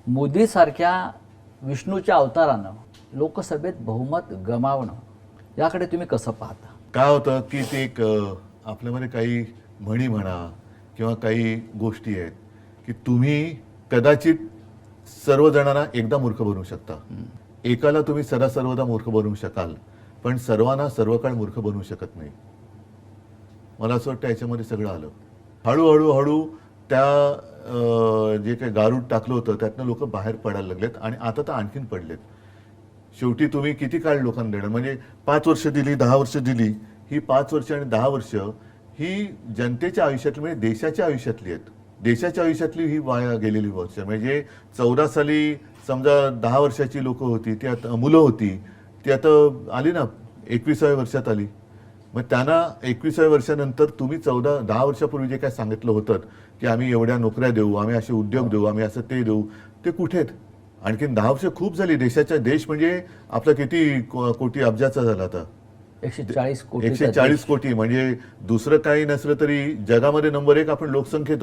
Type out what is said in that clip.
मोदीसारख्या विष्णूच्या अवतारानं लोकसभेत बहुमत गमावणं याकडे तुम्ही कसं पाहता? काय होतं की ते एक आपल्यामध्ये काही म्हणी म्हणा किंवा काही गोष्टी आहेत की तुम्ही कदाचित सर्वजणांना एकदा मूर्ख बनवू शकता, एकाला तुम्ही सर्वदा मूर्ख बनवू शकाल, पण सर्वांना सर्व काळ मूर्ख बनवू शकत नाही. मला असं वाटतं याच्यामध्ये सगळं आलं. हळूहळू त्या जे काही गारूड टाकलं होतं त्यातनं लोक बाहेर पडायला लागलेत आणि आता तर आणखीन पडलेत. शेवटी तुम्ही किती काळ लोकांना देणार? म्हणजे 5 वर्ष दिली, 10 वर्ष दिली, ही 5 वर्ष आणि 10 वर्ष ही जनतेच्या आयुष्यातली म्हणजे देशाच्या आयुष्यातली आहेत. देशाच्या आयुष्यातली ही वाया गेलेली वर्ष. म्हणजे 14 साली समजा 10 वर्षाची लोक होती, ती आता मुलं होती, ती आता आली ना 21व्या वर्षात आली. मग त्यांना 21व्या वर्षानंतर तुम्ही 10 वर्षापूर्वी जे काय सांगितलं होतं की आम्ही एवढ्या नोकऱ्या देऊ, आम्ही असे उद्योग देऊ, आम्ही असं ते देऊ, ते कुठे आहेत? आणखीन 10 वर्ष खूप झाली. देश म्हणजे आपला किती कोटी अब्जाचा झाला आता? 140 कोटी. 140 कोटी. म्हणजे दुसरं काही नसलं तरी जगामध्ये नंबर 1 आपण लोकसंख्येत